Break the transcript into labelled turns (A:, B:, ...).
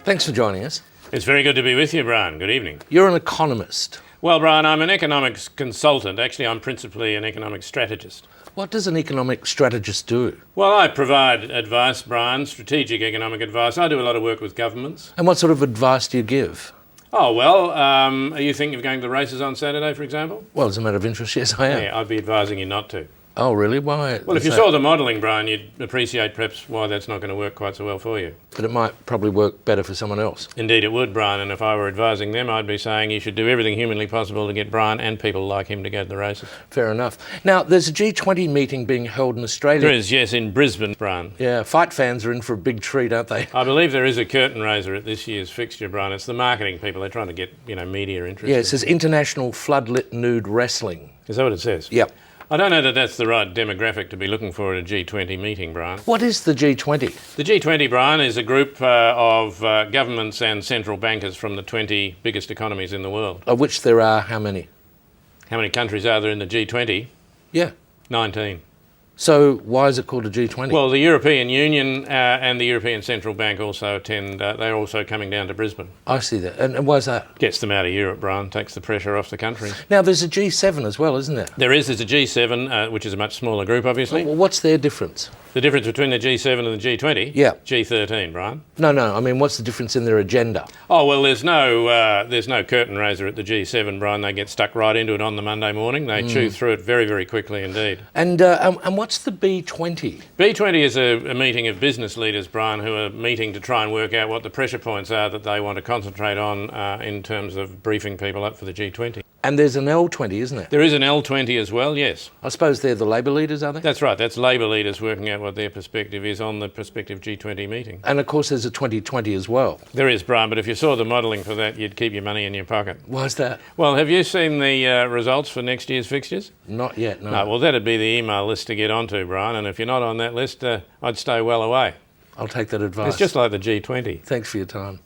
A: Thanks for joining us.
B: It's very good to be with you, Brian. Good evening.
A: You're an economist.
B: Well, Brian, I'm an economics consultant. Actually, I'm principally an economic strategist.
A: What does an economic strategist do?
B: Well, I provide advice, Brian, strategic economic advice. I do a lot of work with governments.
A: And what sort of advice do you give?
B: Oh, well, are you thinking of going to the races on Saturday, for example?
A: Well, as a matter of interest, yes, I am.
B: Yeah, I'd be advising you not to.
A: Oh, really? Why?
B: Well, if you saw the modelling, Brian, you'd appreciate perhaps why that's not going to work quite so well for you.
A: But it might probably work better for someone else.
B: Indeed it would, Brian, and if I were advising them, I'd be saying you should do everything humanly possible to get Brian and people like him to go to the races.
A: Fair enough. Now, there's a G20 meeting being held in Australia.
B: There is, yes, in Brisbane, Brian.
A: Yeah, fight fans are in for a big treat, aren't they?
B: I believe there is a curtain raiser at this year's fixture, Brian. It's the marketing people. They're trying to get, media interested.
A: Yeah, it says International Floodlit Nude Wrestling.
B: Is that what it says?
A: Yep.
B: I don't know that that's the right demographic to be looking for at a G20 meeting, Brian.
A: What is the G20?
B: The G20, Brian, is a group of governments and central bankers from the 20 biggest economies in the world.
A: Of which there are how many?
B: How many countries are there in the G20?
A: Yeah.
B: 19.
A: So why is it called a G20?
B: Well, the European Union and the European Central Bank also attend. They're also coming down to Brisbane.
A: I see that. And why is that?
B: Gets them out of Europe, Brian. Takes the pressure off the country.
A: Now, there's a G7 as well, isn't there?
B: There's a G7, which is a much smaller group, obviously.
A: Well, what's their difference?
B: The difference between the G7 and the G20?
A: Yeah.
B: G13, Brian.
A: No, I mean, what's the difference in their agenda?
B: Oh, well, there's no curtain raiser at the G7, Brian. They get stuck right into it on the Monday morning. They chew through it very, very quickly indeed.
A: And what's the B20?
B: B20 is a meeting of business leaders, Brian, who are meeting to try and work out what the pressure points are that they want to concentrate on in terms of briefing people up for the G20.
A: And there's an L20, isn't there?
B: There is an L20 as well, yes.
A: I suppose they're the Labor leaders, are they?
B: That's right. That's Labor leaders working out what their perspective is on the prospective G20 meeting.
A: And of course there's a 2020 as well.
B: There is, Brian, but if you saw the modelling for that, you'd keep your money in your pocket.
A: Why's that?
B: Well, have you seen the results for next year's fixtures?
A: Not yet, no.
B: No, well, that'd be the email list to get onto, Brian, and if you're not on that list, I'd stay well away.
A: I'll take that advice.
B: It's just like the G20.
A: Thanks for your time.